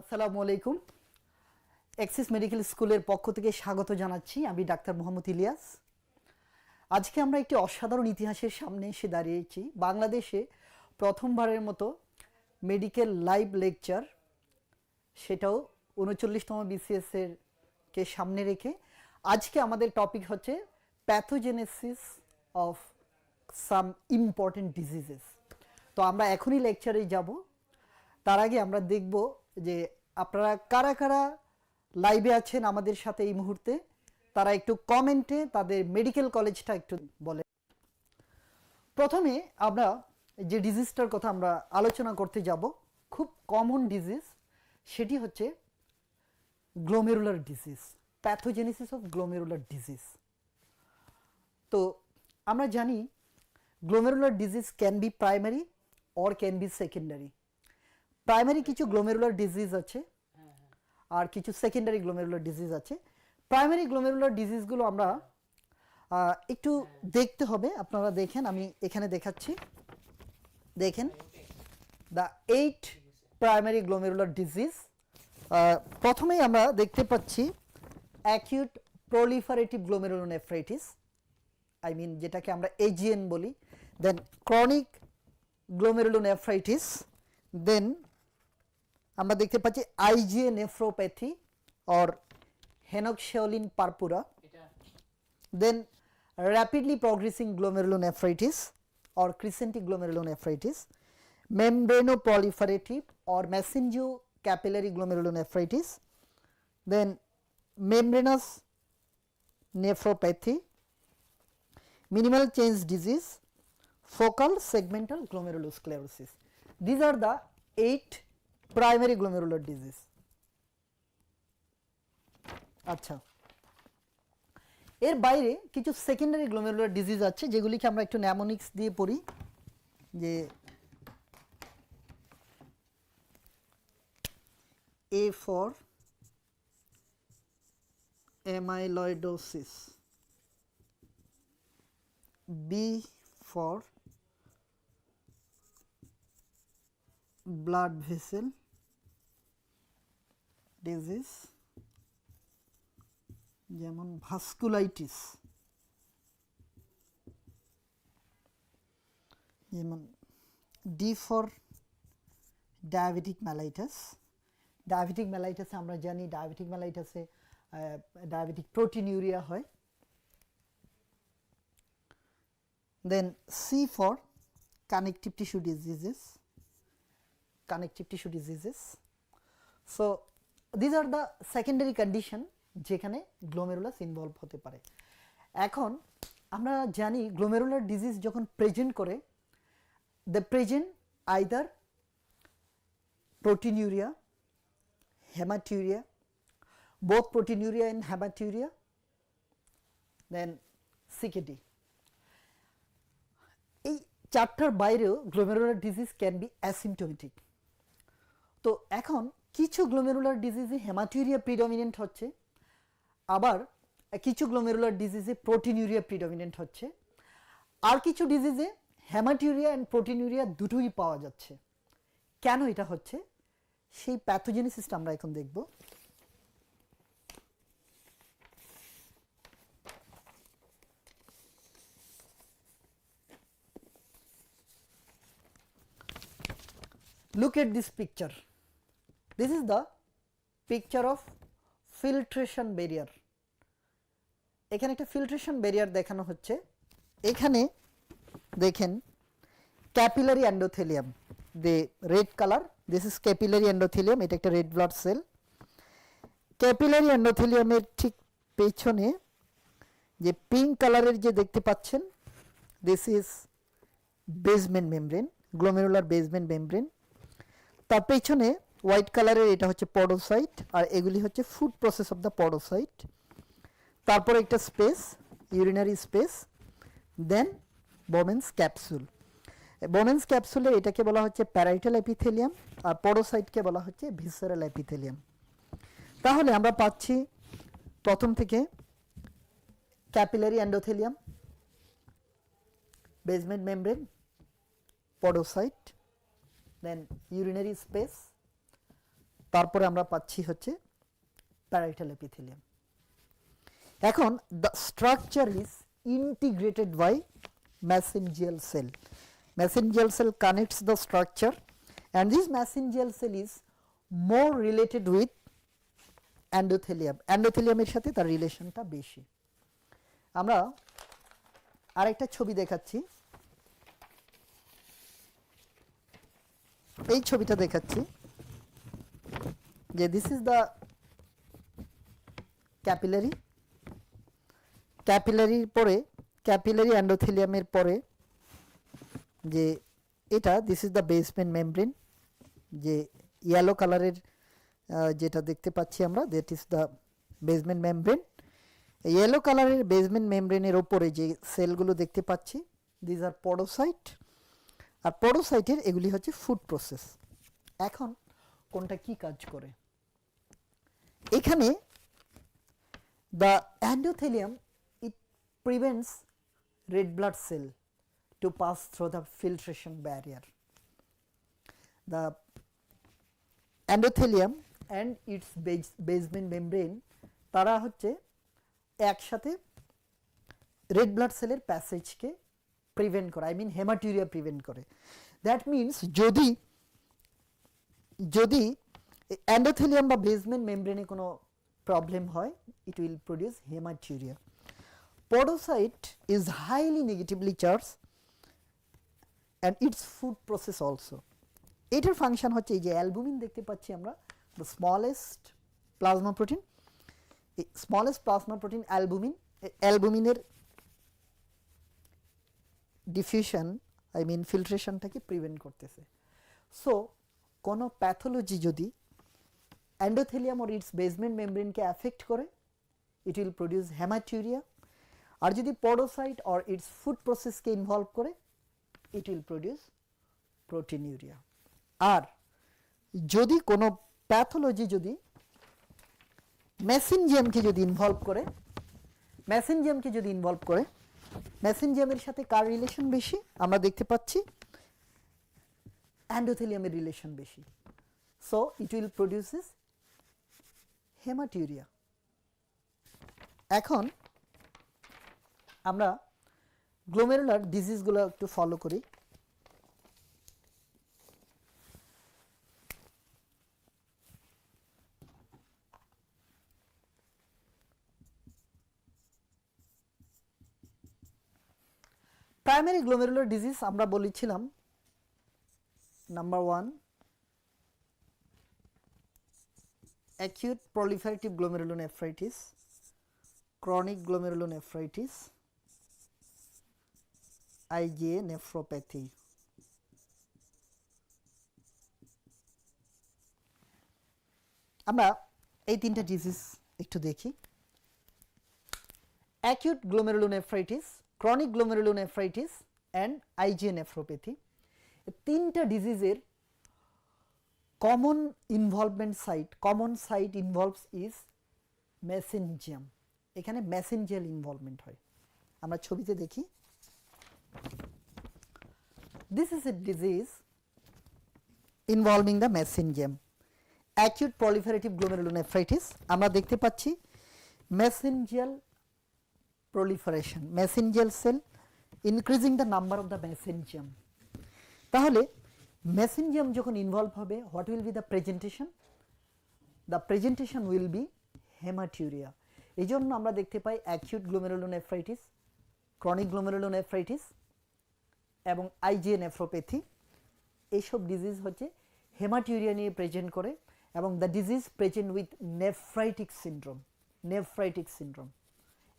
আসসালামু আলাইকুম। Axis medical স্কুলের পক্ষ থেকে স্বাগত জানাচ্ছি। আমি ডাক্তার মোহাম্মদ ইলিয়াস। আজকে আমরা একটি অসাধারণ ইতিহাসের সামনে এসে দাঁড়িয়েছি। বাংলাদেশে প্রথমবারের মতো মেডিকেল লাইভ লেকচার, সেটাও 39তম বিসিএসের কে সামনে রেখে। আজকে আমাদের টপিক হচ্ছে pathogenesis of some important diseases. তো আমরা এখনই লেকচারে যাব। তার আগে আমরা দেখব যে আপনারা কারা কারা লাইভে আছেন আমাদের সাথে এই মুহূর্তে, তারা একটু কমেন্টে তাদের মেডিকেল কলেজটা একটু বলে। প্রথমে আমরা যে ডিজিজটার কথা আমরা আলোচনা করতে যাব, খুব কমন ডিজিজ, সেটি হচ্ছে glomerular disease, pathogenesis of glomerular disease. তো আমরা জানি glomerular disease can be primary or can be secondary. Primary কিছু গ্লোমেরুলার ডিজিজ আছে আর কিছু সেকেন্ডারি গ্লোমেরুলার ডিজিজ আছে। প্রাইমারি গ্লোমেরুলার ডিজিজগুলো আমরা একটু দেখতে হবে। আপনারা দেখেন, আমি এখানে দেখাচ্ছি, দেখেন দ্য 8 প্রাইমারি গ্লোমেরুলার ডিজিজ। প্রথমেই আমরা দেখতে পাচ্ছি acute proliferative glomerulonephritis, I mean যেটাকে আমরা এজিএন বলি, দেন ক্রনিক গ্লোমেরুলোনেফ্রাইটিস, দেন আমরা দেখতে পাচ্ছি IgA nephropathy or Henoch Schonlein purpura, then rapidly progressing glomerulonephritis or crescentic glomerulonephritis, membranoproliferative or mesengiocapillary glomerulonephritis, then membranous nephropathy, minimal change disease, focal segmental glomerulosclerosis. These are the 8 primary glomerular disease. আচ্ছা, এর বাইরে কিছু secondary glomerular disease আছে যেগুলিকে আমরা একটু ন্যামোনিক্স দিয়ে পড়ি। যে A for amyloidosis, B for blood vessel disease যেমন ভাস্কুলাইটিস, যেমন D for diabetic mellitus. Diabetic মেলাইটাসে আমরা জানি ডায়াবেটিক মেলাইটাসে ডায়াবেটিক প্রোটিনিউরিয়া হয়। Then C for connective tissue diseases, connective tissue diseases. So these are the secondary condition যেখানে glomerulus involve হতে পারে। এখন আমরা জানি গ্লোমেরুলার ডিজিজ যখন প্রেজেন্ট করে, the present either proteinuria, hematuria, both proteinuria and hematuria, then CKD. এই চারটার বাইরেও glomerular disease can be asymptomatic. তো এখন কিছু গ্লোমেরুলার ডিজিজে হেমাটিউরিয়া প্রিডমিনেন্ট হচ্ছে, আবার কিছু গ্লোমেরুলার ডিজিজে প্রোটিনিউরিয়া প্রিডমিনেন্ট হচ্ছে, আর কিছু ডিজিজে হেমাটিউরিয়া অ্যান্ড প্রোটিনিউরিয়া দুটোই পাওয়া যাচ্ছে। কেন এটা হচ্ছে, সেই প্যাথোজেনেসিসটা আমরা এখন দেখব। Look at this picture. This is the picture of filtration barrier. এখানে একটা ফিল্ট্রেশন ব্যারিয়ার দেখানো হচ্ছে। এখানে দেখেন capillary endothelium, the red color, this is capillary endothelium, এটা একটা রেড ব্লাড সেল। ক্যাপিলারি এন্ডোথেলিয়ামের ঠিক পেছনে যে পিঙ্ক কালারের যে দেখতে পাচ্ছেন, this is basement membrane, glomerular basement membrane. তার পেছনে হোয়াইট কালারের এটা হচ্ছে পডোসাইট, আর এগুলি হচ্ছে ফুড প্রসেস অফ দ্য পডোসাইট। তারপর একটা স্পেস, ইউরিনারি স্পেস, দেন বোমেন্স ক্যাপসুল। বোমেন্স ক্যাপসুলে এটাকে বলা হচ্ছে প্যারাইটাল এপিথেলিয়াম, আর পডোসাইটকে বলা হচ্ছে ভিসেরাল এপিথেলিয়াম। তাহলে আমরা পাচ্ছি প্রথম থেকে capillary endothelium, basement membrane, podocyte, then urinary space, তারপরে আমরা পাচ্ছি হচ্ছে প্যারাইটাল এপিথেলিয়াম। এখন the structure is integrated by mesangial cell. Mesangial cell connects the structure and this mesangial cell is more related with endothelium. Endothelium এর সাথে তার রিলেশনটা বেশি। আমরা আরেকটা ছবি দেখাচ্ছি, এই ছবিটা দেখাচ্ছি যে দিস ইজ দ্য ক্যাপিলারি, ক্যাপিলারির পরে ক্যাপিলারি এন্ডোথেলিয়ামের পরে যে এটা this is the basement membrane, যে ইয়েলো কালারের যেটা দেখতে পাচ্ছি আমরা that is the basement membrane. Yellow কালারের বেসমেন্ট মেমব্রেনের ওপরে যে সেলগুলো দেখতে পাচ্ছি দিস আর পডোসাইট, আর পডোসাইটের এগুলি হচ্ছে ফুড প্রসেস। এখন কোনটা কি কাজ করে? এখানে the endothelium it prevents red blood cell to pass through the filtration barrier. The endothelium and its basement membrane তারা হচ্ছে একসাথে রেড ব্লাড সেলের প্যাসেজকে প্রিভেন্ট করে, আই মিন হেমাটিউরিয়া প্রিভেন্ট করে। দ্যাট মিনস যদি যদি এন্ডোথেলিয়াম বা বেসমেন্ট মেমব্রেনে কোনো প্রবলেম হয় it will produce haematuria. Podocyte is highly negatively charged and its food process also. এটার ফাংশন হচ্ছে এই যে অ্যালবুমিন দেখতে পাচ্ছি আমরা, the smallest plasma protein, smallest plasma protein albumin, অ্যালবুমিনের ডিফিউশন আই মিন ফিল্ট্রেশনটাকে প্রিভেন্ট করতেছে। সো কোনো প্যাথোলজি যদি endothelium or its basement membrane কে অ্যাফেক্ট করে it will produce hematuria, আর যদি পডোসাইট অর ইটস ফুড প্রসেসকে ইনভলভ করে ইট উইল প্রডিউস প্রোটিনিউরিয়া। আর যদি কোনো প্যাথোলজি যদি মেসেঞ্জিয়ামকে যদি ইনভলভ করে, মেসেঞ্জিয়ামের সাথে কার রিলেশন বেশি? আমরা দেখতে পাচ্ছি এন্ডোথেলিয়ামের রিলেশন বেশি। So it will produces haematuria. এখন আমরা গ্লোমেরুলার ডিজিজগুলো একটু ফলো করি। প্রাইমারি গ্লোমেরুলার ডিজিজ আমরা বলেছিলাম number 1 acute proliferative glomerulonephritis, chronic glomerulonephritis, IgA nephropathy। আমরা এই তিনটা ডিজিজ একটু দেখি। Acute glomerulonephritis, chronic glomerulonephritis and IgA nephropathy, তিনটা ডিজিজের common involvement site, common site involves is mesangium. এখানে মেসেঞ্জিয়াল ইনভলভমেন্ট হয়। আমরা ছবিতে দেখি, this is a disease involving the mesangium. Acute proliferative glomerulonephritis, আমরা দেখতে পাচ্ছি mesangial proliferation, mesangial cell increasing the number of the mesangium। তাহলে mesangium যখন ইনভলভ হবে what will be the presentation? The presentation will be hematuria। এই জন্য আমরা দেখতে পাই acute glomerulonephritis, chronic glomerulonephritis এবং IgA nephropathy, এইসব ডিজিজ হচ্ছে হেমাটিউরিয়া নিয়ে প্রেজেন্ট করে এবং the disease present with nephritic syndrome, nephritic syndrome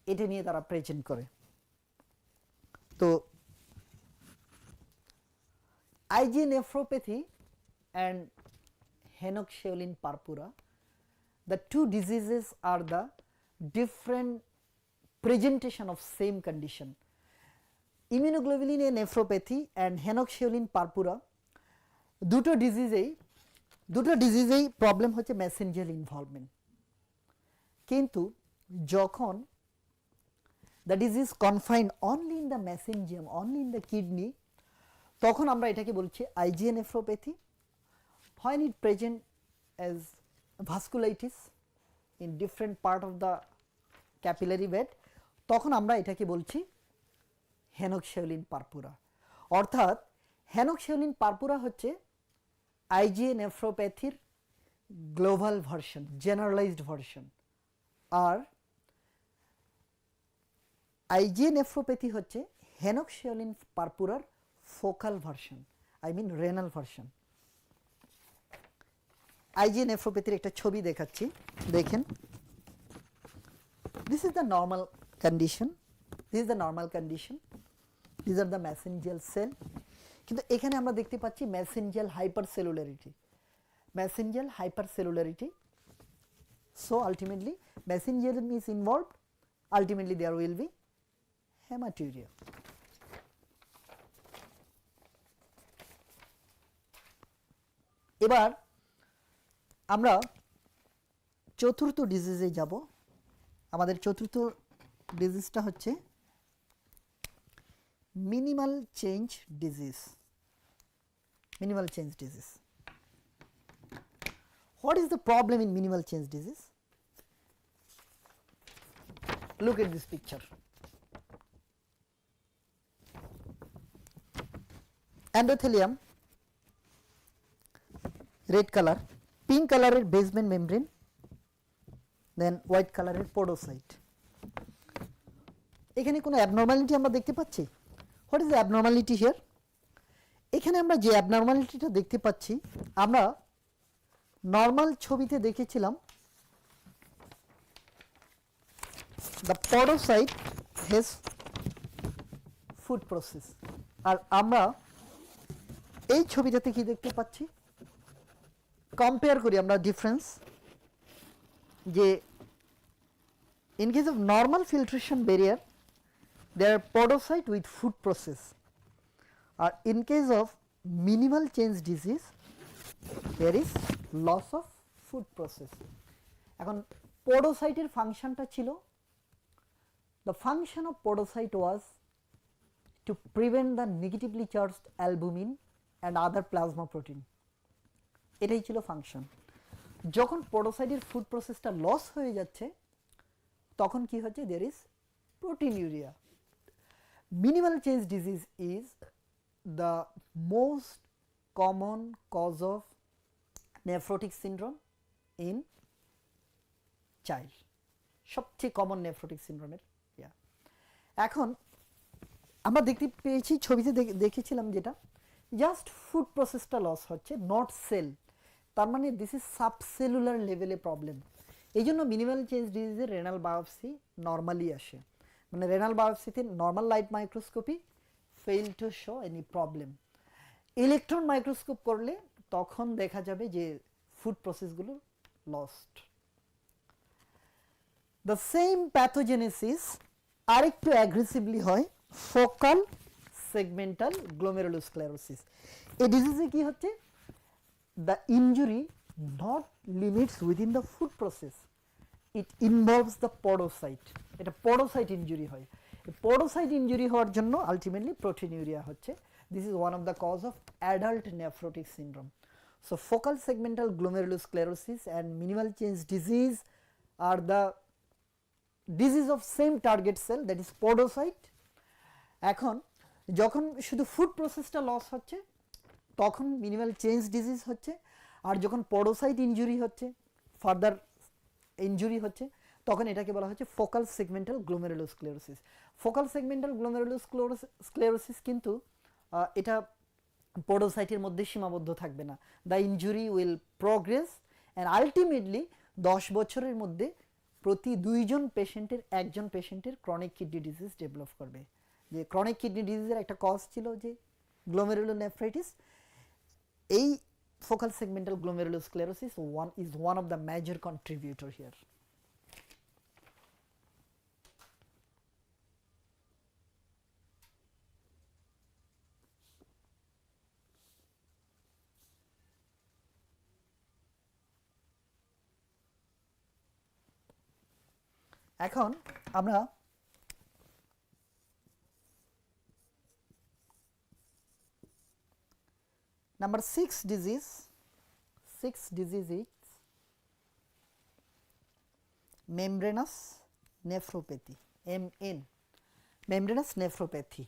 এটা নিয়ে তারা প্রেজেন্ট করে। তো IgA nephropathy and Henoch-Schönlein purpura, the two diseases are the different presentation of same condition. Immunoglobulin A nephropathy and Henoch Schonlein purpura দুটো ডিজিজেই problem হচ্ছে mesangial involvement. কিন্তু যখন the disease confined only in the mesangium, only in the kidney, তখন আমরা এটাকে বলছি IgA nephropathy। When it present as vasculitis in different part of the capillary bed, তখন আমরা এটাকে বলছি হেনোক্সিওলিন পারপুরা। অর্থাৎ হেনোক্সিওলিন পারপুরা হচ্ছে আইজিএ নেফ্রোপ্যাথির গ্লোবাল ভার্সন, জেনারেলাইজড ভার্সন। আর আইজিএ নেফ্রোপ্যাথি হচ্ছে হেনোক্সিওলিন পারপুরার focal version, I mean renal version. আইজিএ নেফ্রোপ্যাথির একটা ছবি দেখাচ্ছি, দেখেন। This is the normal condition, this is the normal condition, this are the mesangial cell. কিন্তু এখানে আমরা দেখতে পাচ্ছি mesangial hypercellularity, mesangial হাইপারসেলুলারিটি। So ultimately mesenterium is involved, ultimately there will be hematuria. এবার আমরা চতুর্থ ডিজিজে যাব। আমাদের চতুর্থ ডিজিজটা হচ্ছে minimal change disease. Minimal change disease, what is the problem in minimal change disease? Look at this picture. Endothelium, red color, pink color এর basement membrane, then white color এর podocyte. এখানে কোনো abnormality আমরা দেখতে পাচ্ছি? What is the abnormality here? এখানে আমরা যে abnormalityটা দেখতে পাচ্ছি, আমরা নর্মাল ছবিতে দেখেছিলাম the podocyte has food process, আর আমরা এই ছবিটাতে কি দেখতে পাচ্ছি, কম্পেয়ার করি আমরা ডিফারেন্স, যে in case of normal filtration barrier there are podocyte with food process, R in case of minimal change disease there is loss of food process. এখন পোডোসাইটের ফাংশনটা ছিল, the function of podocyte was to prevent the negatively charged albumin and other plasma protein, এটাই ছিল function. যখন পোডোসাইটের food প্রসেসটা loss হয়ে যাচ্ছে তখন কি হচ্ছে, there is proteinuria. Minimal change disease is the most common cause of nephrotic syndrome in child, সবচেয়ে কমন নেফ্রোটিক সিনড্রোমের। এখন আমরা দেখতে পেয়েছি ছবিতে দেখেছিলাম যেটা জাস্ট ফুড প্রসেসটা লস হচ্ছে, নট সেল। তার মানে দিস ইজ সাবসেলুলার লেভেলে প্রবলেম। এই জন্য মিনিমাল চেঞ্জ ডিজিজের রেনাল বায়োপসি নর্মালি আসে, মানে রেনাল বায়োপসিতে normal light microscopy fail to show any problem. Electron microscope করলে তখন দেখা যাবে যে ফুড প্রসেসগুলো লস্ট। দ্য সেম প্যাথোজেনেসিস আরেকটু অ্যাগ্রেসিভলি হয় ফোকাল সেগমেন্টাল গ্লোমেরুলোস্ক্লেরোসিস। এই ডিজিজে কি হচ্ছে, the injury not limits within the foot process, it involves the podocyte. এটা পোডোসাইট ইনজুরি হয়। পোডোসাইট ইনজুরি হওয়ার জন্য আলটিমেটলি প্রোটিনিউরিয়া হচ্ছে। This is one of the cause of adult nephrotic syndrome. So focal segmental glomerulosclerosis and minimal change disease are the disease of same target cell, that is podocyte. এখন যখন শুধু food প্রসেসটা loss হচ্ছে তখন minimal change disease হচ্ছে, আর যখন পোডোসাইট injury হচ্ছে, further injury হচ্ছে, তখন এটাকে বলা হচ্ছে focal segmental glomerulosclerosis. Focal segmental glomerulosclerosis কিন্তু এটা পোডোসাইটের মধ্যে সীমাবদ্ধ থাকবে না। The injury will progress and ultimately 10 বছরের মধ্যে প্রতি 2 জন পেশেন্টের 1 জন পেশেন্টের ক্রনিক কিডনি ডিজিজ ডেভেলপ করবে। যে ক্রনিক কিডনি ডিজিজের একটা কজ ছিল যে গ্লোমেরুলোনেফ্রাইটিস, এই focal segmental glomerulosclerosis is one of the major contributor here. এখন আমরা number 6 disease is membranous nephropathy, MN, membranous nephropathy.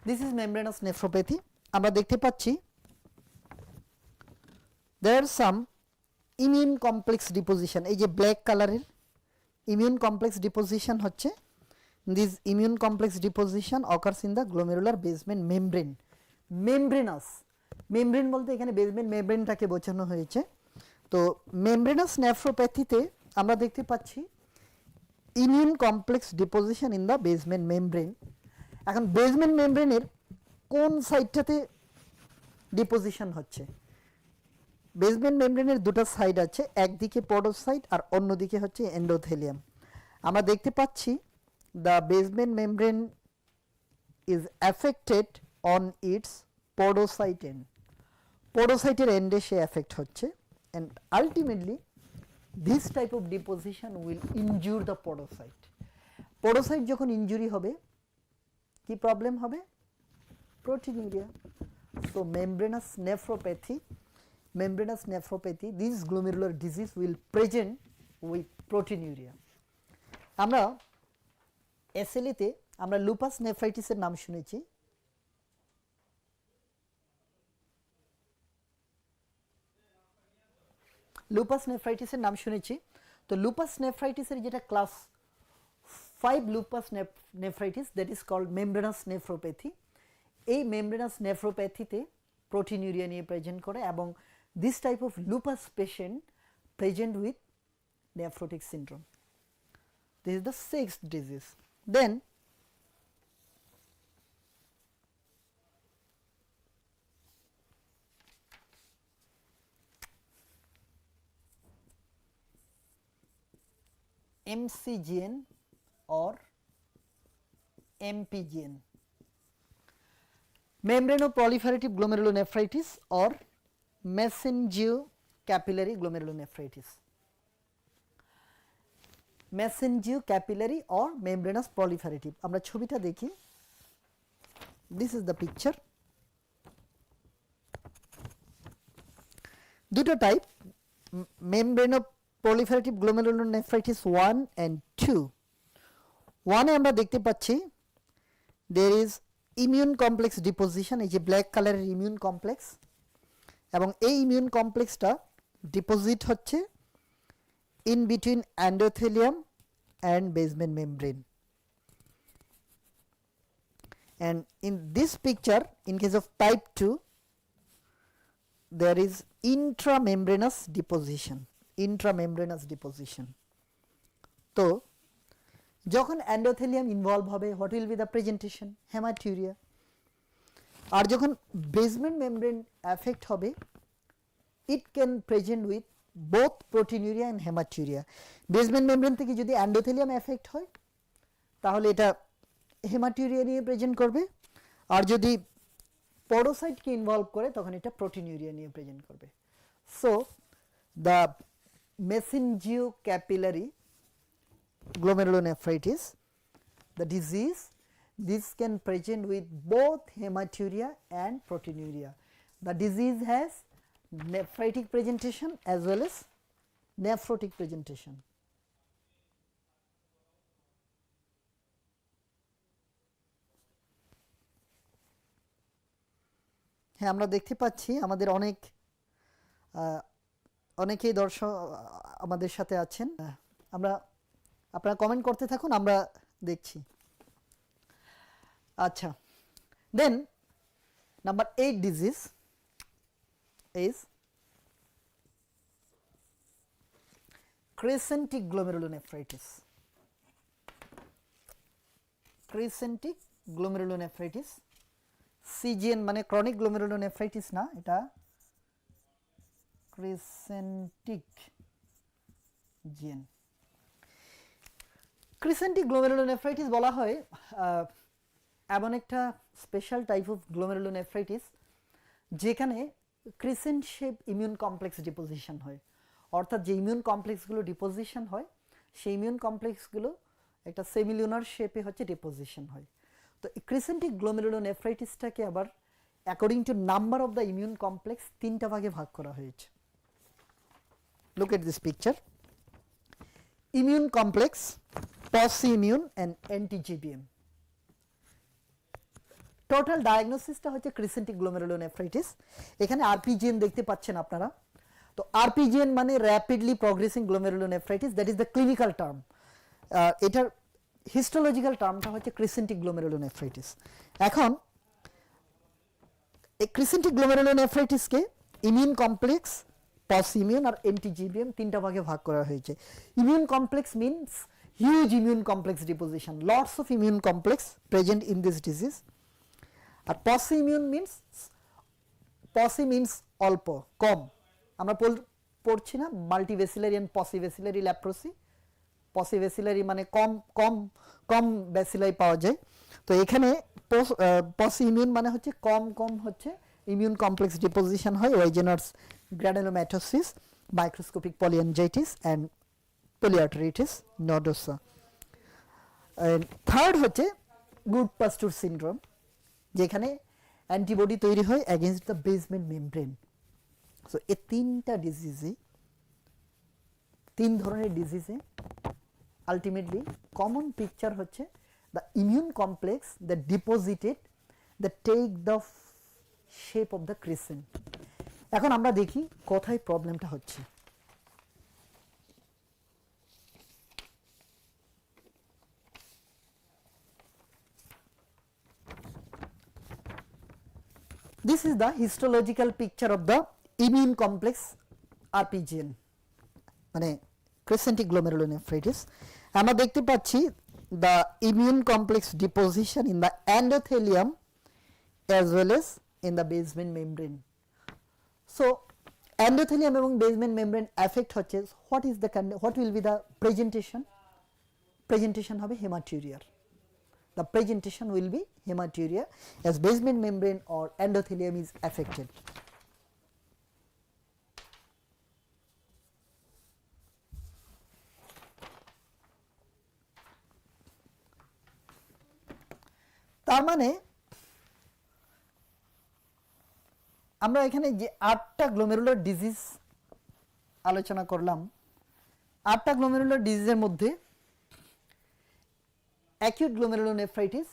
This is membranous nephropathy. আমরা দেখতে পাচ্ছি there are some immune complex deposition, এই যে ব্ল্যাক কালারের immune complex deposition হচ্ছে, this immune complex deposition occurs in the glomerular basement membrane. membranous membrane বলতে এখানে basement membraneটাকে বোঝানো হয়েছে। তো membranous nephropathy তে আমরা দেখতে পাচ্ছি immune complex deposition in the basement membrane। এখন বেসমেন্ট মেমব্রেনের কোন সাইডটাতে ডিপোজিশন হচ্ছে? বেসমেন্ট মেমব্রেনের দুটো সাইড আছে, একদিকে পডোসাইট আর অন্যদিকে হচ্ছে এন্ডোথেলিয়াম। আমরা দেখতে পাচ্ছি the basement membrane is affected on its podocyte end, পডোসাইটের এন্ডে সে অ্যাফেক্ট হচ্ছে, and ultimately this type of deposition will injure the podocyte. Podocyte যখন ইনজুরি হবে কি প্রবলেম হবে? Proteinuria. So membranous nephropathy, this glomerular disease will present with proteinuria. আমরা SLE তে আমরা লুপাস নেফ্রাইটিসের নাম শুনেছি। লুপাস নেফ্রাইটিসের নাম শুনেছি। তো লুপাস নেফ্রাইটিসের যেটা class 5 lupus nephritis, that is called membranous nephropathy. এই membranous nephropathy তে proteinuria নিয়ে প্রেজেন্ট করে, এবং this type of lupus patient present with nephrotic syndrome. This is the sixth disease. Then MCGN or MPGN, membranoproliferative glomerulonephritis or mesengiocapillary glomerulonephritis, mesengiocapillary or membranous proliferative। আমরা ছবিটা দেখি, this is the picture। দুটো type, membranoproliferative glomerulonephritis 1 and 2। 1 এ আমরা দেখতে পাচ্ছি there is immune complex deposition, এই যে black কালারের ইমিউন কমপ্লেক্স, এবং এই ইমিউন কমপ্লেক্সটা ডিপোজিট হচ্ছে in between endothelium and basement membrane, and in this picture in case of type 2 there is intramembranous deposition। তো যখন এন্ডোথেলিয়াম ইনভলভ হবে, what will be the presentation? Haematuria. আর যখন basement membrane affect হবে, it can present with both proteinuria and haematuria. Basement membrane থেকে যদি endothelium effect হয় তাহলে এটা হেমাটিউরিয়া নিয়ে প্রেজেন্ট করবে, আর যদি পডোসাইটকে ইনভলভ করে তখন এটা প্রোটিনিউরিয়া নিয়ে প্রেজেন্ট করবে। So the mesengiocapillary glomerulonephritis, the disease, this can present with both hematuria and proteinuria. The disease has nephritic presentation as well as nephrotic presentation. হ্যাঁ, আমরা দেখতে পাচ্ছি আমাদের অনেকেই দর্শক আমাদের সাথে আছেন। আপনারা কমেন্ট করতে থাকুন, আমরা দেখছি। আচ্ছা, then number 8 disease is crescentic glomerulonephritis. Crescentic glomerulonephritis, CGN মানে chronic glomerulonephritis না, এটা ক্রিসেন্টিক জিন। ক্রিসেন্টিক গ্লোমেরুলোনেফ্রাইটিস বলা হয় এমন একটা স্পেশাল টাইপ অফ গ্লোমেরুলোনেফ্রাইটিস যেখানে crescent shape immune complex deposition হয়, অর্থাৎ যে ইমিউন কমপ্লেক্সগুলো ডিপোজিশন হয় সেই ইমিউন কমপ্লেক্সগুলো একটা সেমিলিউনার শেপে হচ্ছে ডিপোজিশন হয়। তো ক্রিসেন্টিক গ্লোমেরুলোনেফ্রাইটিসটাকে আবার according to number of the immune complex তিনটা ভাগে ভাগ করা হয়েছে। Look at this picture, immune complex, pauci immune and anti-GBM. Total ডায়াগনোসিসটা হচ্ছে ক্রিসেন্টিক গ্লোমেরুলোনেফ্রাইটিস। এখানে আরপিজিএন দেখতে পাচ্ছেন আপনারা। তো আরপিজিএন মানে rapidly progressing glomerulonephritis, that is the clinical term. এটার হিস্টোলজিক্যাল টার্মটা হচ্ছে ক্রিসেন্টিক গ্লোমেরুলোনেফ্রাইটিস। এখন এই ক্রিসেন্টিক গ্লোমেরুলোনেফ্রাইটিসকে ইমিউন কমপ্লেক্স, পসি ইমিউন আর অ্যান্টি-জিবিএম তিনটা ভাগে ভাগ করা হয়েছে। Immune complex means huge immune complex deposition, lots of immune complex present in this disease. আর pauci immune means, pauci means অল্প, কম। আমরা পড়ছি না মাল্টিভেসিলারি এন্ড পসিভেসিলারি ল্যাপ্রোসি, পসিভেসিলারি মানে কম কম কম ব্যাসিলাই পাওয়া যায়। তো এখানে পসি ইমিউন মানে হচ্ছে কম কম হচ্ছে ইমিউন কমপ্লেক্স ডিপোজিশন হয়, Wegener's granulomatosis, microscopic polyangiitis and polyarteritis nodosa. Third হচ্ছে গুড পাস্তুর সিনড্রোম, যেখানে অ্যান্টিবডি তৈরি হয় against the basement membrane. So এই তিনটা ডিজিজে, তিন ধরনের ডিজিজে আলটিমেটলি কমন পিকচার হচ্ছে the immune complex that deposited that take the shape of the crescent. এখন আমরা দেখি কোথায় প্রবলেমটা হচ্ছে। This is the histological picture of the immune complex RPGN, মানে ক্রিসেন্টিক গ্লোমেরুলোনেফ্রাইটিস। আমরা দেখতে পাচ্ছি the immune complex deposition in the endothelium as well as in the basement membrane. So endothelium এবং basement membrane affect হচ্ছে, what will be the presentation? Presentation হবে hematuria. The presentation will be hematuria as basement membrane or endothelium is affected. তার মানে আমরা এখানে যে 8টা glomerular disease আলোচনা করলাম, 8টা গ্লোমেরুলার ডিজিজের মধ্যে acute glomerulonephritis,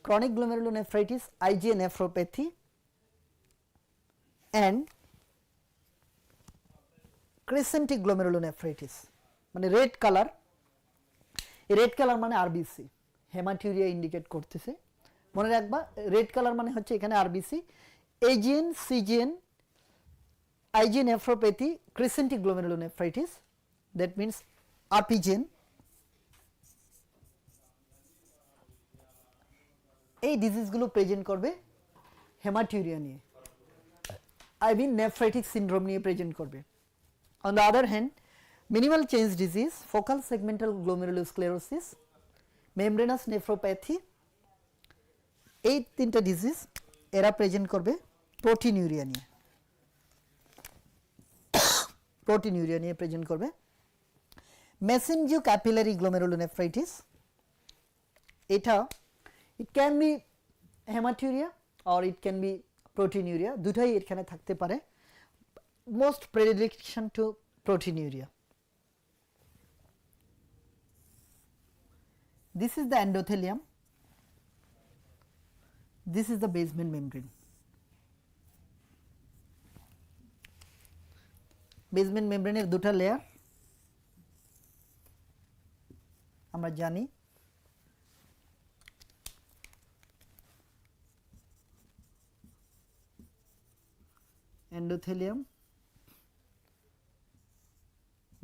chronic glomerulonephritis, IgA nephropathy and crescentic glomerulonephritis, মানে রেড কালার। এই রেড কালার মানে আরবিসি, হেমাটিউরিয়া ইন্ডিকেট করতেছে। মনে রাখবা রেড কালার মানে হচ্ছে এখানে RBC, AGN, CGN, IgA nephropathy, crescentic glomerulonephritis, that means RPGN। এই ডিজিজগুলো প্রেজেন্ট করবে হেমাটিউরিয়া নিয়ে, আই মিন নেফ্রাইটিক সিনড্রোম নিয়ে প্রেজেন্ট করবে। On the other hand minimal change disease, focal segmental glomerulosclerosis, membranous nephropathy, এই তিনটা ডিজিজ এরা প্রেজেন্ট করবে প্রোটিনিউরিয়া নিয়ে, প্রোটিনিউরিয়া নিয়ে প্রেজেন্ট করবে। মেসেঞ্জিও ক্যাপিলারি গ্লোমেরুলোনেফ্রাইটিস, এটা it can be hematuria or it can be proteinuria, দুটাই এখানে থাকতে পারে, most predilection to proteinuria. This is the endothelium, this is the basement membrane. Basement membrane এর দুটা লেয়ার আমরা জানি। endothelium,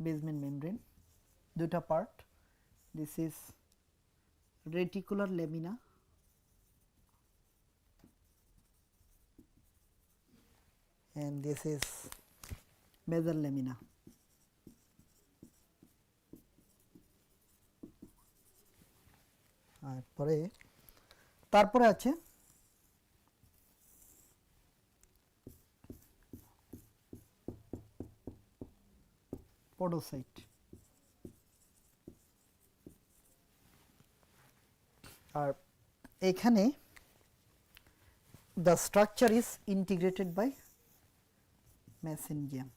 basement membrane, দুটা part. This is reticular lamina, and this is basal lamina. আর পরে তারপরে আছে podocyte. আর এখানে the structure is integrated by mesengium.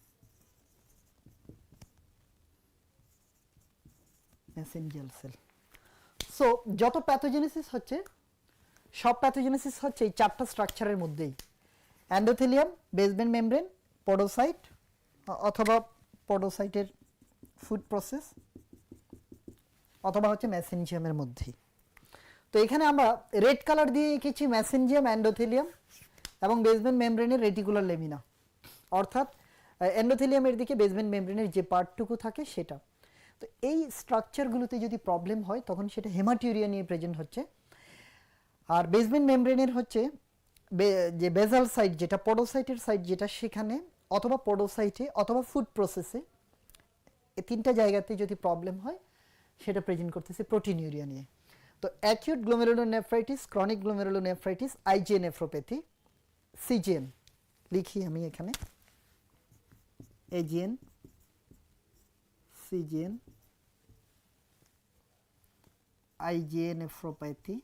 mesangial cell. So যত প্যাথোজেনেসিস হচ্ছে সব প্যাথোজেনেসিস হচ্ছে এই চারটা স্ট্রাকচারের মধ্যেই, এন্ডোথেলিয়াম, বেসমেন্ট মেমব্রেন, পডোসাইট অথবা পডোসাইটের ফুড প্রসেস অথবা হচ্ছে মেসেনজিয়ামের মধ্যেই। তো এখানে আমরা রেড কালার দিয়ে এঁকেছি মেসেনজিয়াম, এন্ডোথেলিয়াম এবং বেসমেন্ট মেমব্রেনের রেটিকুলার লেমিনা, অর্থাৎ এন্ডোথেলিয়ামের দিকে বেসমেন্ট মেমব্রেনের যে পার্টটুকু থাকে সেটা। তো এই স্ট্রাকচারগুলোতে যদি প্রবলেম হয় তখন সেটা হেমাটিউরিয়া নিয়ে প্রেজেন্ট হচ্ছে। আর বেসমেন্ট মেমব্রেনের হচ্ছে যে বেজাল সাইট যেটা পডোসাইটের সাইট যেটা সেখানে অথবা পডোসাইটে অথবা ফুড প্রসেসে এই তিনটা জায়গাতে যদি প্রবলেম হয় সেটা প্রেজেন্ট করতেছে প্রোটিনিউরিয়া নিয়ে। তো acute glomerulonephritis, chronic glomerulonephritis, IgA nephropathy, CGN লিখি আমি এখানে, AGN, CGN, IgA nephropathy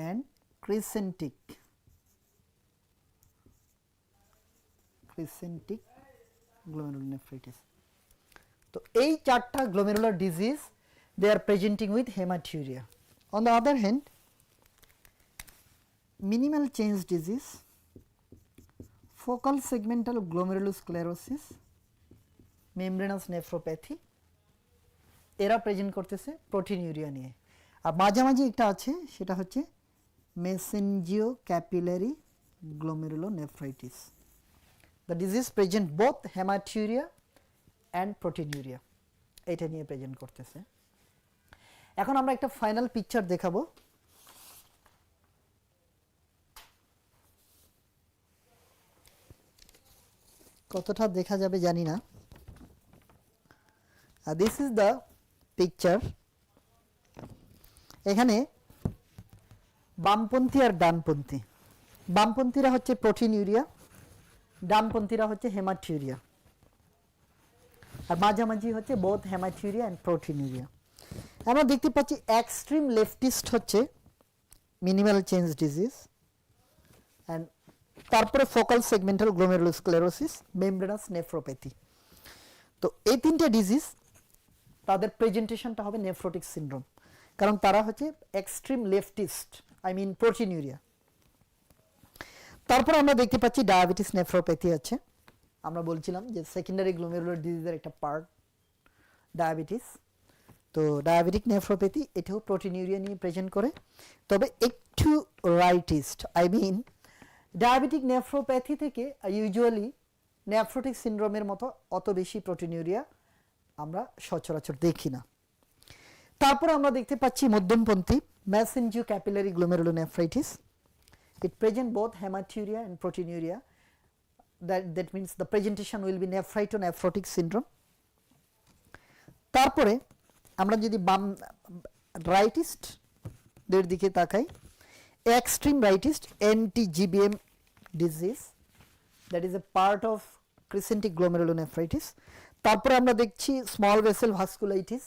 and crescentic glomerulonephritis. তো এই চারটা glomerular disease they are presenting with hematuria. On the other hand, minimal change disease, focal segmental glomerulosclerosis, membranous nephropathy এরা present করতেছে proteinuria নিয়ে। আর মাঝামাঝি একটা আছে সেটা হচ্ছে mesangiocapillary glomerulonephritis. The disease present both haematuria and proteinuria, এটা নিয়ে প্রেজেন্ট করতেছে। এখন আমরা একটা ফাইনাল পিকচার দেখাবো। কতটা দেখা যাবে জানি না। This is the picture. এখানে বামপন্থী আর ডানপন্থী, বামপন্থীরা হচ্ছে প্রোটিনিউরিয়া, ডানপন্থীরা হচ্ছে হেমাটিউরিয়া, আর মাঝামাঝি হচ্ছে বোথ হেমাটিউরিয়া অ্যান্ড প্রোটিনিউরিয়া। আমরা দেখতে পাচ্ছি এক্সট্রিম লেফটিস্ট হচ্ছে মিনিমাল চেঞ্জ ডিজিজ, অ্যান্ড তারপরে focal segmental glomerulosclerosis, membranous nephropathy. তো এই তিনটে ডিজিজ তাদের প্রেজেন্টেশনটা হবে নেফ্রোটিক সিনড্রোম, কারণ তারা হচ্ছে extreme leftist, I mean proteinuria. তারপর আমরা দেখতে পাচ্ছি ডায়াবেটিস নেফ্রোপ্যাথি আছে। আমরা বলছিলাম যে সেকেন্ডারি গ্লোমেরুলার ডিজিজের একটা পার্ট ডায়াবেটিস। তো ডায়াবেটিক নেফ্রোপ্যাথি এটাও প্রোটিনিউরিয়া নিয়ে প্রেজেন্ট করে, তবে একটু rightist, I mean diabetic nephropathy থেকে ইউজুয়ালি নেফ্রোটিক সিনড্রোমের মতো অত বেশি প্রোটিনিউরিয়া আমরা সচরাচর দেখি না। তারপর আমরা দেখতে পাচ্ছি মধ্যমপন্থী mesangiocapillary glomerulonephritis. It present both hematuria and proteinuria. That means the presentation will be nephrotic syndrome. তারপরে আমরা যদি বাম রাইটিস্ট দের দিকে তাকাই, extreme rightist NTGBM disease, that is a part of crescentic glomerulonephritis. তারপরে আমরা দেখছি small vessel vasculitis,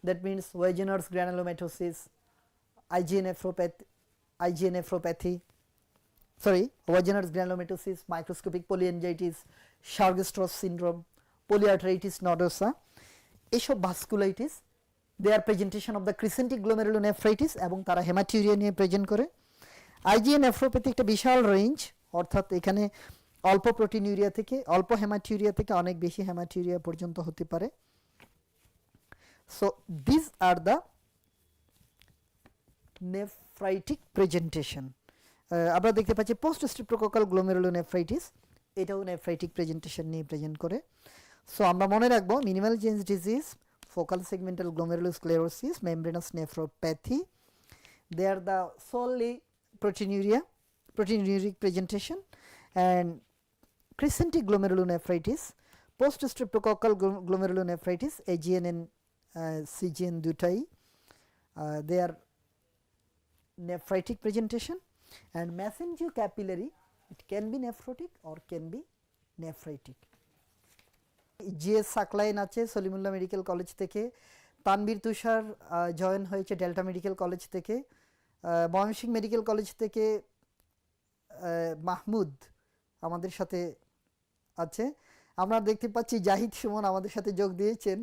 that means Wegener's granulomatosis, IgA nephropathy, Wegener's granulomatosis, microscopic polyangiitis, Sjogren-Strauss syndrome, polyarteritis nodosa, এসব vasculitis they are presentation of the crescentic glomerulonephritis এবং তারা হেমাটিউরিয়া নিয়ে present করে। IGA nephropathy একটা বিশাল range, অর্থাৎ এখানে অল্প প্রোটিনিউরিয়া থেকে অল্প হেমাটিউরিয়া থেকে অনেক বেশি হেমাটিউরিয়া পর্যন্ত হতে পারে। So this are the nephritic presentation. আমরা দেখতে পাচ্ছি পোস্ট স্ট্রেপ্টোকোকাল গ্লোমেরুলোনেফ্রাইটিস, এটাও নেফ্রাইটিক প্রেজেন্টেশন নিয়ে প্রেজেন্ট করে। সো আমরা মনে রাখবো minimal change disease, focal segmental glomerulosclerosis, membranous nephropathy, they are the solely proteinuria, proteinuric presentation, and crescentic glomerulonephritis, post-streptococcal glomerulonephritis, AGN and CGN দুটাই they are nephritic presentation, and mesengiocapillary, it can be nephrotic or can be nephritic. GS Saqlain আছে Salimullah medical college থেকে, তানবীর তুষার join হয়েছে delta medical college থেকে, Mymensingh medical college থেকে মাহমুদ আমাদের সাথে আছে। আমরা দেখতে পাচ্ছি জাহিদ সুমন আমাদের সাথে যোগ দিয়েছেন,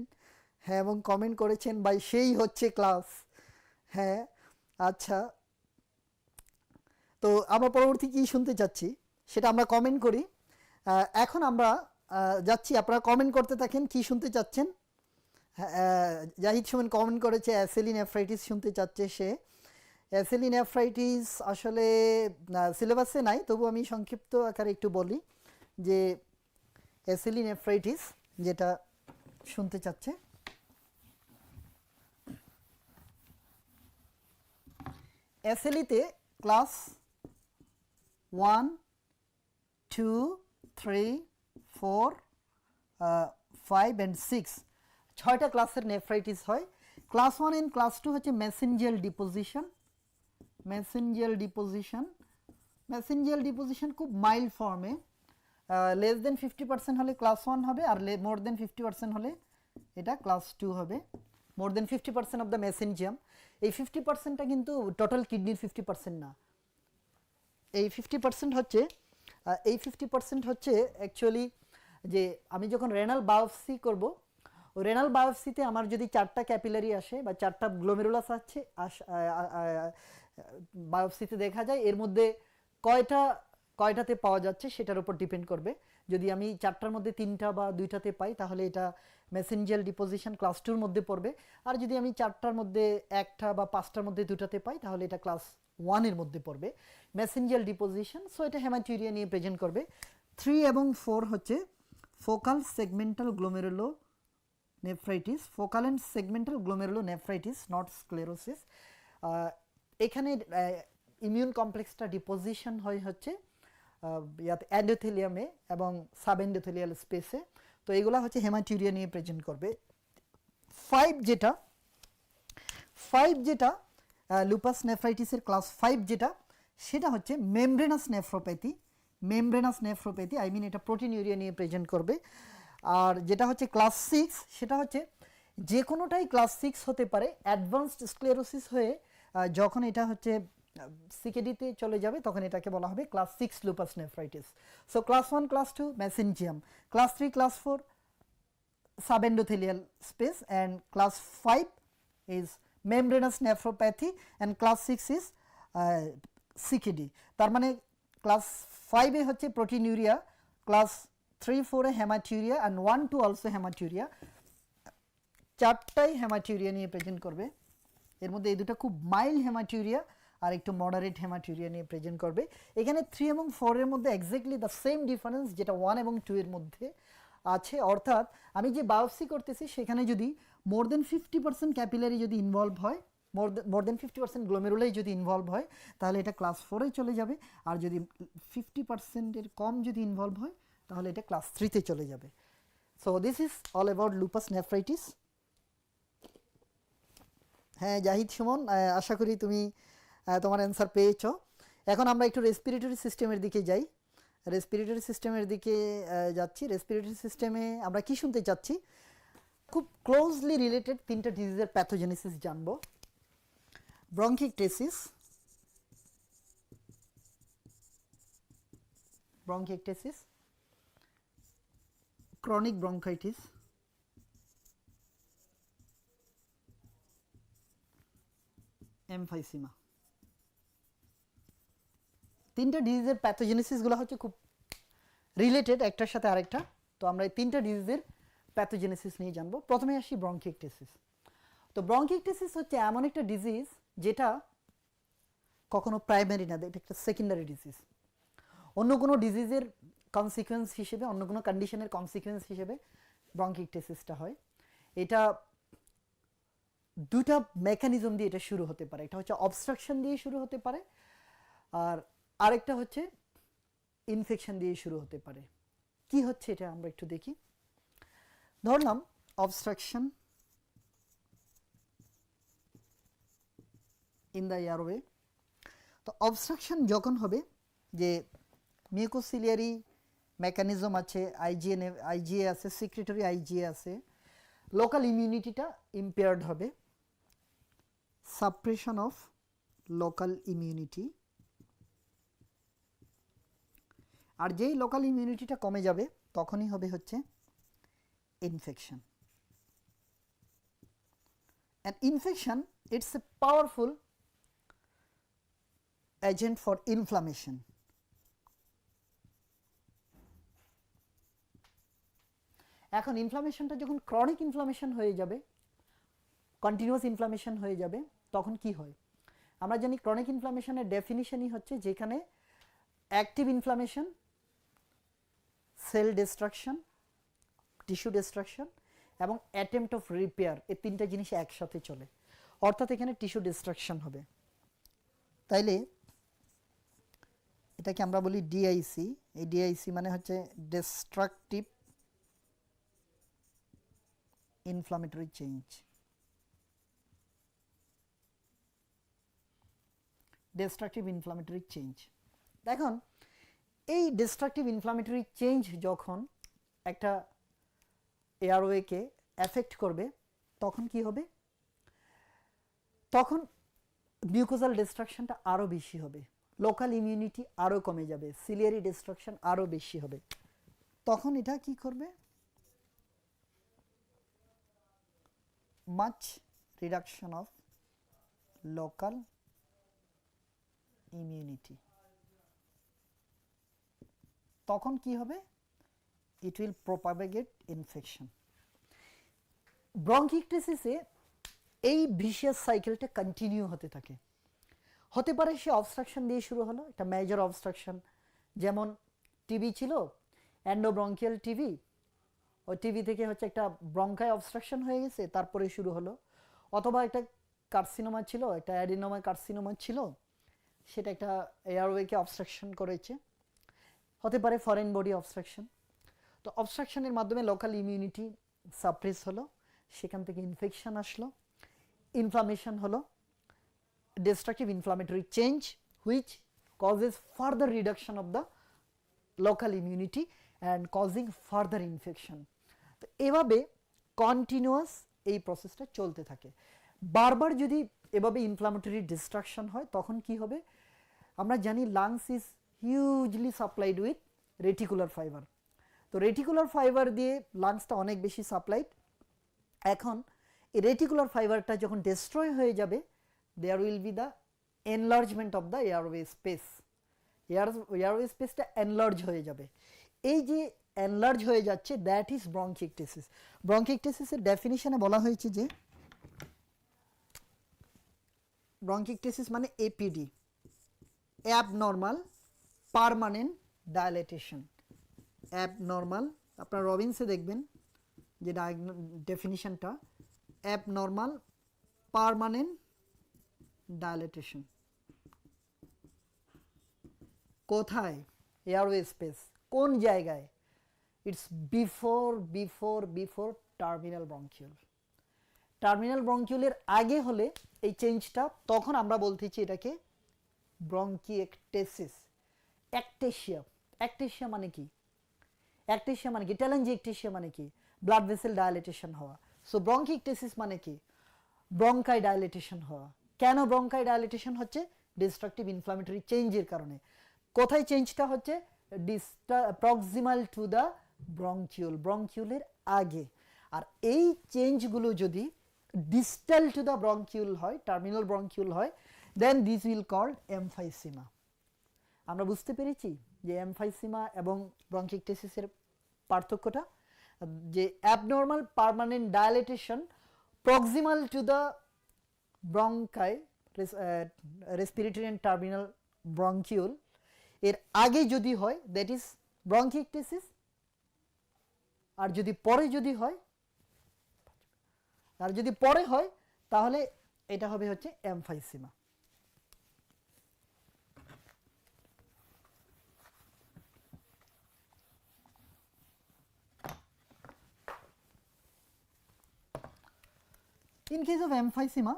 হ্যাঁ, এবং কমেন্ট করেছেন ভাই সেই হচ্ছে ক্লাস। হ্যাঁ, আচ্ছা, তো আমরা পরবর্তী কি শুনতে চাচ্ছি সেটা আমরা কমেন্ট করি। এখন আমরা যাচ্ছি, আপনারা কমেন্ট করতে থাকেন কি শুনতে চাচ্ছেন। জাহিদ সুমন কমেন্ট করেছে অ্যাসেলি নেফ্রাইটিস শুনতে চাচ্ছে সে। অ্যাসেলি নেফ্রাইটিস আসলে সিলেবাসে নাই, তবু আমি সংক্ষিপ্ত আকারে একটু বলি যে অ্যাসেলি নেফ্রাইটিস যেটা শুনতে চাচ্ছে। অ্যাসেলিতে ক্লাস 1, 2, 3, 4, 5 and 6 ছয়টা ক্লাসের নেফ্রাইটিস হয়। ক্লাস 1 এন্ড ক্লাস 2 হচ্ছে মেসেঞ্জিয়াল ডিপোজিশন। মেসেঞ্জিয়াল ডিপোজিশন খুব মাইল্ড ফর্মে, লেস দেন 50% হলে ক্লাস 1 হবে, আর মোর দেন 50% হলে এটা ক্লাস 2 হবে। মোর দেন 50% অফ দ্য মেসেঞ্জিয়াম, এই 50%টা কিন্তু টোটাল কিডনির 50% না, এই 50% হচ্ছে অ্যাকচুয়ালি যে আমি যখন রেনাল বায়োপসি করব, ওই রেনাল বায়োপসিতে আমার যদি 4টা ক্যাপিলারি আসে বা 4টা গ্লোমেরুলাস আছে বায়োপসিতে দেখা যায়, এর মধ্যে কয়টাতে পাওয়া যাচ্ছে সেটার উপর ডিপেন্ড করবে। যদি আমি 4টার মধ্যে 3টা বা 2টাতে পাই তাহলে এটা মেসেঞ্জিয়াল ডিপোজিশন ক্লাস 2 এর মধ্যে পড়বে, আর যদি আমি 4টার মধ্যে 1টা বা 5টার মধ্যে 2টাতে পাই তাহলে এটা ক্লাস 1 এর মধ্যে পড়বে মেসেঞ্জিয়াল ডিপোজিশন। সো এটা হেমাটিউরিয়া নিয়ে প্রেজেন্ট করবে। 3 এবং 4 হচ্ছে focal segmental glomerulonephritis, focal and segmental glomerulonephritis, not sclerosis. এখানে ইমিউন কমপ্লেক্সটা ডিপোজিশন হয় হচ্ছে এন্ডোথেলিয়ামে এবং সাব এন্ডোথেলিয়াল স্পেসে। তো এগুলা হচ্ছে হেমাটিউরিয়া নিয়ে প্রেজেন্ট করবে। 5 যেটা লুপাস নেফ্রাইটিসের ক্লাস 5 যেটা, সেটা হচ্ছে মেমব্রেনাস নেফ্রোপ্যাথি, আই মিন এটা প্রোটিনিউরিয়া নিয়ে প্রেজেন্ট করবে। আর যেটা হচ্ছে ক্লাস 6, সেটা হচ্ছে যে কোনোটাই ক্লাস 6 হতে পারে, অ্যাডভান্সড স্ক্লেরোসিস হয়ে যখন এটা হচ্ছে সিকেডিতে চলে যাবে তখন এটাকে বলা হবে class 6 lupus nephritis. So class 1, class 2 mesangium, class 3, class 4 subendothelial space, and class 5 is membranous nephropathy, and class 6 is CKD. তার মানে ক্লাস 5 এ হচ্ছে প্রোটিনিউরিয়া, ক্লাস 3, 4 এ হেমাটিউরিয়া, and 1, 2 also হেমাটিউরিয়া। 4টাই হেমাটিউরিয়া নিয়ে প্রেজেন্ট করবে। এর মধ্যে এই দুটো খুব মাইল্ড হেমাটিউরিয়া আর একটু মডারেট হেমাটিউরিয়া নিয়ে প্রেজেন্ট করবে। এখানে 3 এবং 4 এর মধ্যে এক্স্যাক্টলি দ্য সেম ডিফারেন্স যেটা 1 এবং 2 এর মধ্যে আছে, অর্থাৎ আমি যে বায়োপসি করতেছি সেখানে যদি মোর দেন 50% ক্যাপিলারি যদি ইনভলভ হয়, মোর দেন 50% গ্লোমেরুলাই যদি ইনভলভ হয় তাহলে এটা ক্লাস 4 এ চলে যাবে, আর যদি 50% এর কম যদি ইনভলভ হয় তাহলে এটা ক্লাস 3 তে চলে যাবে। So this is all about lupus nephritis. হ্যাঁ জাহিদ সুমন, আশা করি তুমি তোমার অ্যান্সার পেয়েছো। এখন আমরা একটু রেসপিরেটরি সিস্টেমের দিকে যাই। রেসপিরেটরি সিস্টেমের দিকে যাচ্ছি। রেসপিরেটরি সিস্টেমে আমরা কি শুনতে চাচ্ছি, খুব ক্লোজলি রিলেটেড 3টা ডিজিজের প্যাথোজেনেসিস জানবো। ব্রঙ্কিকটেসিস, ক্রনিক ব্রঙ্কাইটিস, এমফাইসিমা। 3টা ডিজিজের প্যাথোজেনেসিসগুলো হচ্ছে খুব রিলেটেড একটার সাথে আরেকটা। তো আমরা এই 3টা ডিজিজের প্যাথোজেনেসিস নিয়ে জানবো। প্রথমে আসি ব্রঙ্কিকটেসিস। তো ব্রঙ্কিকটেসিস হচ্ছে এমন একটা ডিজিজ যেটা কখনো প্রাইমারি না, এটা একটা সেকেন্ডারি ডিজিজ। অন্য কোনো ডিজিজের কনসিকুয়েন্স হিসেবে, অন্য কোনো কন্ডিশনের কনসিকুয়েন্স হিসেবে ব্রঙ্কিকটেসিসটা হয়। এটা দুটা মেকানিজম দিয়ে এটা শুরু হতে পারে। এটা হচ্ছে অবস্ট্রাকশন দিয়ে শুরু হতে পারে, আর আরেকটা হচ্ছে ইনফেকশন দিয়ে শুরু হতে পারে। কি হচ্ছে এটা আমরা একটু দেখি। ধরলাম অবস্ট্রাকশন ইন দ্য এয়ারওয়ে। তো অবস্ট্রাকশন যখন হবে, যে মিউকোসিলিয়ারি মেকানিজম আছে, আইজিএ আছে, সিক্রেটরি আইজিএ আছে, লোকাল ইমিউনিটিটা ইম্পেয়ার্ড হবে, সাপ্রেশন অফ লোকাল ইমিউনিটি। আর যেই লোকাল ইমিউনিটিটা কমে যাবে তখনই হবে হচ্ছে infection. And infection it's a powerful agent for inflammation. এখন ইনফ্লামেশনটা যখন ক্রনিক ইনফ্লামেশন হয়ে যাবে, কন্টিনিউয়াস ইনফ্লামেশন হয়ে যাবে, তখন কি হয়? আমরা জানি ক্রনিক ইনফ্লামেশনের ডেফিনিশনই হচ্ছে যেখানে active inflammation, cell destruction, tissue destruction এবং অ্যাটেম্পট অফ রিপেয়ার, এই তিনটা জিনিস একসাথে চলে, অর্থাৎ এখানে টিস্যু ডিস্ট্রাকশন হবে। তাইলে এটাকে আমরা বলি ডিআইসি। এই ডিআইসি মানে হচ্ছে destructive inflammatory change. Destructive inflammatory change. দেখুন, এই ডিস্ট্রাকটিভ ইনফ্লামেটরি চেঞ্জ যখন একটা এয়ারওয়েকে এফেক্ট করবে তখন কি হবে? তখন মিউকোজাল ডিস্ট্রাকশনটা আরও বেশি হবে, লোকাল ইমিউনিটি আরও কমে যাবে, সিলিয়ারি ডিস্ট্রাকশন আরও বেশি হবে। তখন এটা কি করবে? Much reduction of local immunity. তখন কি হবে? It will propagate infection. ব্রঙ্কিকটিসিসে এই ভিশিয়াস সাইকেলটা কন্টিনিউ হতে থাকে। হতে পারে সে অবস্ট্রাকশন দিয়ে শুরু হলো, একটা মেজর অবস্ট্রাকশন, যেমন টিবি ছিল, এন্ডোব্রঙ্কিয়াল টিবি, ওই টিবি থেকে হচ্ছে একটা ব্রঙ্কাই অবস্ট্রাকশন হয়ে গেছে, তারপরে শুরু হলো। অথবা একটা কার্সিনোমা ছিল, একটা অ্যাডিনোমা কার্সিনোমা ছিল, সেটা একটা এয়ারওয়েকে অবস্ট্রাকশন করেছে। হতে পারে ফরেন বডি অবস্ট্রাকশন। তো অবস্ট্রাকশনের মাধ্যমে লোকাল ইমিউনিটি সাপ্রেস হলো, সেখান থেকে ইনফেকশন আসলো, ইনফ্লামেশন হলো, destructive inflammatory change which causes further reduction of the local immunity and causing further infection. তো এভাবে কন্টিনিউয়াস এই প্রসেসটা চলতে থাকে। বারবার যদি এভাবে ইনফ্লামেটরি ডিস্ট্রাকশন হয় তখন কি হবে? আমরা জানি lungs is hugely supplied with reticular fibre. তো রেটিকুলার ফাইবার দিয়ে লাংসটা অনেক বেশি সাপ্লাইড। এখন এই রেটিকুলার ফাইবারটা যখন ডিস্ট্রয় হয়ে যাবে, there will be the enlargement of the airway space. Airway স্পেসটা এনলার্জ হয়ে যাবে। এই যে এনলার্জ হয়ে যাচ্ছে, দ্যাট ইজ ব্রঙ্কিকটিসিস। ব্রঙ্কিকটিসিসের ডেফিনিশনে বলা হয়েছে যে ব্রঙ্কিকটিসিস মানে APD, abnormal permanent dilatation. Abnormal, আপনার রবিনসে দেখবেন যে ডেফিনিশনটা, অ্যাবনর্মাল পার্মানেন্ট ডায়ালেটেশন। কোথায়? Airway space. কোন জায়গায়? It's before terminal bronchiole. Terminal ব্রঙ্কিউলের আগে হলে এই চেঞ্জটা, তখন আমরা বলতেছি এটাকে ব্রঙ্কিএকটেসিস। অ্যাকটেশিয়া। অ্যাকটেশিয়া মানে কি? অ্যাকটেশিয়া মানে কি? টেলেনজিএকটেশিয়া মানে কি? ব্লাড ভেসেল ডায়ালেটেশন হওয়া। সো ব্রঙ্কিএকটেসিস মানে কি? ব্রঙ্কাই ডায়ালেটেশন হওয়া। কেন ব্রঙ্কাই ডায়ালেটেশন হচ্ছে? ডিস্ট্রাকটিভ ইনফ্লামেটরি চেঞ্জের কারণে। কোথায় চেঞ্জটা হচ্ছে? প্রক্সিমাল টু দ্য ব্রঙ্কিউল, ব্রঙ্কিউলের আগে। আর এই চেঞ্জগুলো যদি ডিস্টাল টু দ্য ব্রঙ্কিউল হয়, টার্মিনাল ব্রঙ্কিউল হয়, then this will called emphysema. আমরা বুঝতে পেরেছি যে এমফাইসিমা এবং ব্রঙ্কিকটেসিসের পার্থক্যটা, যে abnormal permanent dilatation proximal to the bronchi, respiratory and terminal bronchiole, এর আগে যদি হয় দ্যাট ইজ ব্রঙ্কিকটেসিস। আর যদি পরে হয় তাহলে এটা হবে হচ্ছে emphysema. In case of emphysema,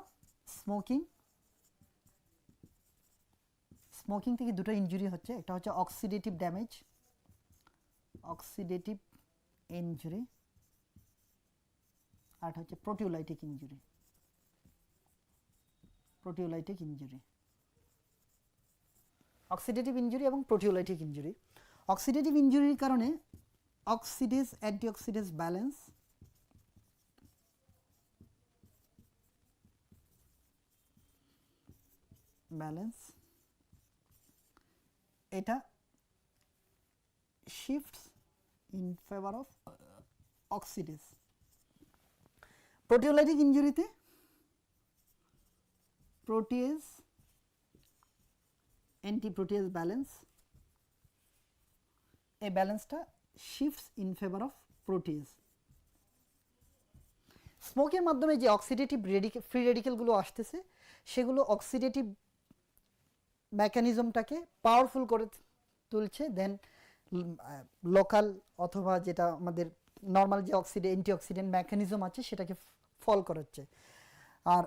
smoking থেকে দুটো ইনজুরি হচ্ছে, একটা হচ্ছে অক্সিডেটিভ ড্যামেজ, অক্সিডেটিভ ইনজুরি, আর হচ্ছে proteolytic injury. Proteolytic injury, oxidative injury এবং প্রোটিওলাইটিক ইনজুরি। অক্সিডেটিভ ইনজুরির কারণে অক্সিডেজ অ্যান্টিঅক্সিডেজ ব্যালেন্স, এটা shifts in favor of oxidase. Proteolytic ইনজুরিতে প্রোটিয়েজ অ্যান্টিপ্রোটিয়েজ ব্যালেন্স, এই ব্যালেন্সটা shifts in favour of protease. স্মোকের মাধ্যমে যে অক্সিডেটিভ ফ্রি রেডিকেলগুলো আসতেছে সেগুলো অক্সিডেটিভ মেকানিজমটাকে পাওয়ারফুল করে তুলছে, দেন লোকাল অথবা যেটা আমাদের নর্মাল যে অ্যান্টিঅক্সিডেন্ট মেকানিজম আছে সেটাকে ফল করাচ্ছে। আর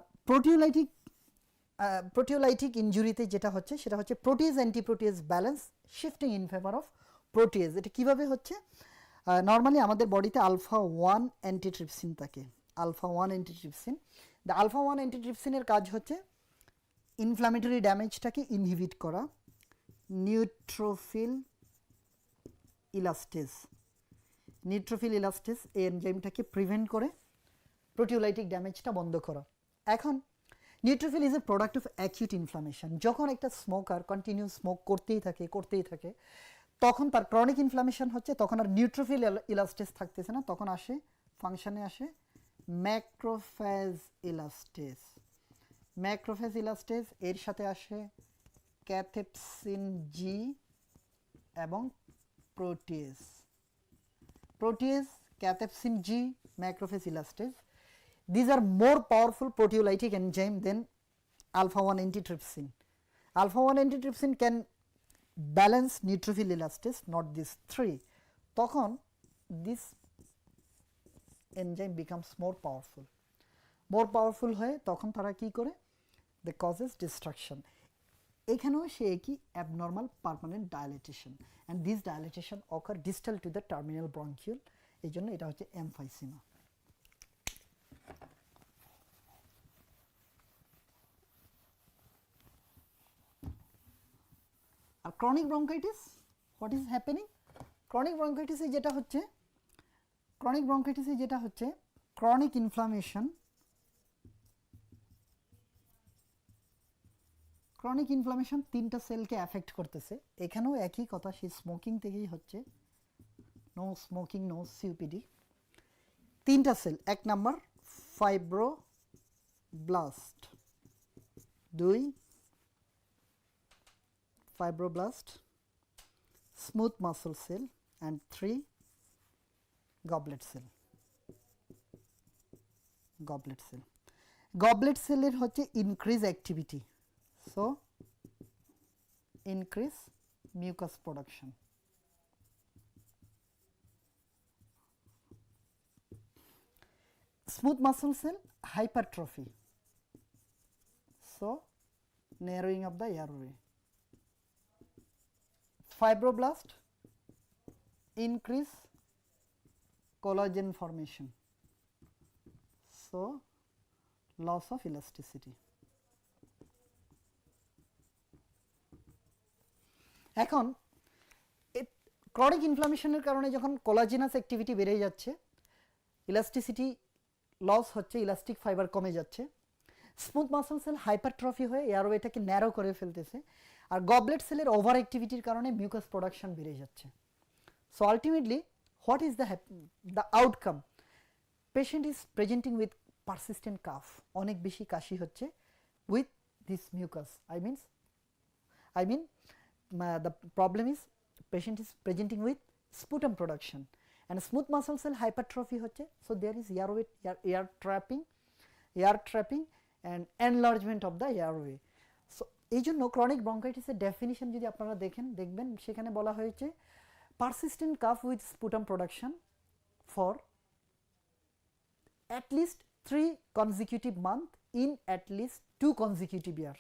প্রোটিওলাইটিক ইনজুরিতে যেটা হচ্ছে সেটা হচ্ছে protease antiprotease balance shifting in favour of protease. এটা কীভাবে হচ্ছে? নর্মালি আমাদের বডিতে আলফা 1 অ্যান্টিট্রিপসিন থাকে, আলফা 1 অ্যান্টিট্রিপসিন। আলফা 1 অ্যান্টিট্রিপসিনের কাজ হচ্ছে ইনফ্ল্যামেটরি ড্যামেজটাকে ইনহিবিট করা, নিউট্রোফিল ইলাস্টেজ, নিউট্রোফিল ইলাস্টেজ এই এনজাইমটাকে প্রিভেন্ট করে প্রোটিওলাইটিক ড্যামেজটা বন্ধ করা। এখন neutrophil is a product of acute inflammation. যখন একটা স্মোকার কন্টিনিউ স্মোক করতেই থাকে তখন তার ক্রনিক ইনফ্লামেশন হচ্ছে, তখন আর নিউট্রোফিল ইলাস্টেজ থাকতেছে না, তখন আসে ফাংশনে আসে ম্যাক্রোফেজ ইলাস্টেজ। ম্যাক্রোফেজ ইলাস্টেজ এর সাথে আসে ক্যাথেপসিন জি এবং protease. Protease, cathepsin G, macrophage elastase, these are more powerful proteolytic enzyme than alpha 1 antitrypsin. Alpha 1 antitrypsin can balance neutrophil elastase, not these three. তখন this enzyme becomes more powerful. More powerful হয়ে তখন তারা কি করে? They causes destruction. এখানেও সে একই abnormal permanent dilatation, and this dilatation occur distal to the terminal bronchiole. এই জন্য এটা হচ্ছে emphysema. আর chronic bronchitis, what is happening? Chronic ব্রঙ্কাইটিসে যেটা হচ্ছে ক্রনিক ইনফ্লামেশন, তিনটা সেলকে অ্যাফেক্ট করতেছে। এখানেও একই কথা, সেই স্মোকিং থেকেই হচ্ছে, নো স্মোকিং নো সিওপিডি। তিনটা সেল, এক number fibroblast, 2 fibroblast, smooth muscle cell, and 3 goblet cell. Goblet cell এর হচ্ছে increase activity, so increase mucus production. Smooth muscle cell hypertrophy, so narrowing of the airway. Fibroblast increase collagen formation, so loss of elasticity. এখন chronic ইনফ্লামেশনের কারণে যখন কোলাজেনাস activity বেড়ে যাচ্ছে, elasticity loss হচ্ছে, elastic fibre কমে যাচ্ছে, স্মুথ মাসল সেল হাইপারট্রফি হয়ে এয়ারওয়েটাকে narrow করে ফেলতেছে, আর গবলেট সেলের ওভার অ্যাক্টিভিটির কারণে মিউকাস প্রোডাকশন বেড়ে যাচ্ছে। So ultimately what is the outcome? Patient is presenting with persistent cough, অনেক বেশি কাশি হচ্ছে with this mucus. I mean the problem is patient is presenting with sputum production and smooth muscle cell hypertrophy হচ্ছে, so there is air trapping and enlargement of the airway. So এই জন্য chronic ব্রঙ্কাইটিসের definition যদি আপনারা দেখবেন সেখানে বলা হয়েছে persistent cough with sputum production for at least 3 consecutive month in at least 2 consecutive year।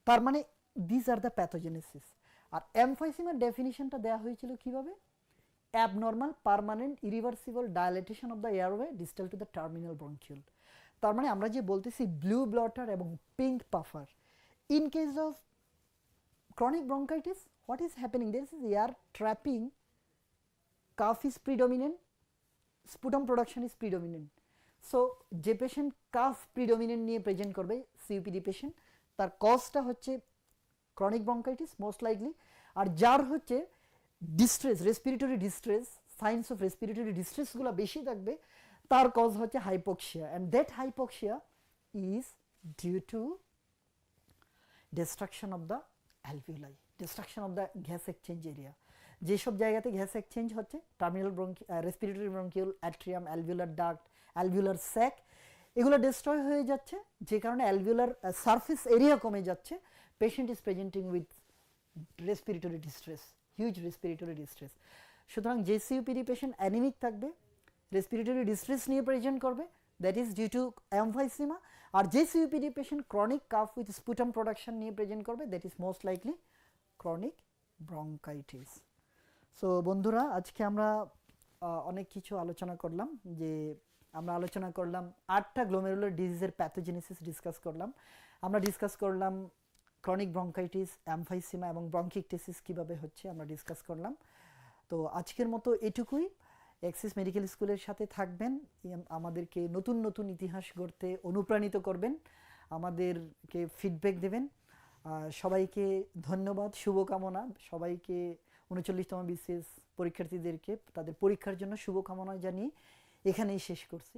তার মানে দিস আর দ্য প্যাথোজেনেসিস। আর এমফাইসিমার ডেফিনিশনটা দেওয়া হয়েছিল কিভাবে? Abnormal permanent irreversible dilatation of the airway distal to the terminal bronchiole. তার মানে আমরা যে বলতেছি ব্লু ব্লটার এবং pink puffer, in case of chronic bronchitis, what is happening? There is air trapping, cough is predominant, sputum production is predominant. So যে patient cough predominant নিয়ে present করবে COPD patient, তার কজটা হচ্ছে ক্রনিক ব্রঙ্কাইটিস মোস্ট লাইকলি। আর যার হচ্ছে distress, respiratory distress, signs of respiratory ডিস্ট্রেসগুলো বেশি থাকবে, তার কজ হচ্ছে hypoxia. And that hypoxia is due to destruction of the alveoli, destruction of the gas exchange area. যেসব জায়গাতে গ্যাস এক্সচেঞ্জ হচ্ছে, terminal respiratory bronchiole, atrium, alveolar duct, alveolar sac, এগুলো destroy হয়ে যাচ্ছে, যে কারণে অ্যালভিওলার সারফেস এরিয়া কমে যাচ্ছে। Patient is presenting with respiratory distress, huge respiratory distress. সুতরাং যে সিওপিডি পেশেন্ট অ্যানিমিক থাকবে, রেসপিরেটরি ডিস্ট্রেস নিয়ে প্রেজেন্ট করবে, that is due to emphysema. আর যে COPD patient chronic cough with sputum production নিয়ে প্রেজেন্ট করবে, that is most likely chronic bronchitis. So বন্ধুরা, আজকে আমরা অনেক কিছু আলোচনা করলাম। যে আমরা আলোচনা করলাম 8টা গ্লোমেরুলার ডিজিজের প্যাথোজেনেসিস ডিসকাস করলাম। আমরা ডিসকাস করলাম ক্রনিক ব্রঙ্কাইটিস, এমফাইসিমা এবং ব্রঙ্কিকটেসিস কীভাবে হচ্ছে আমরা ডিসকাস করলাম। তো আজকের মতো এটুকুই। অ্যাক্সিস মেডিকেল স্কুলের সাথে থাকবেন, আমাদেরকে নতুন নতুন ইতিহাস গড়তে অনুপ্রাণিত করবেন, আমাদেরকে ফিডব্যাক দেবেন। সবাইকে ধন্যবাদ, শুভকামনা। সবাইকে 39তম বিসিএস পরীক্ষার্থীদেরকে তাদের পরীক্ষার জন্য শুভকামনা জানিয়ে এখানেই শেষ করছি।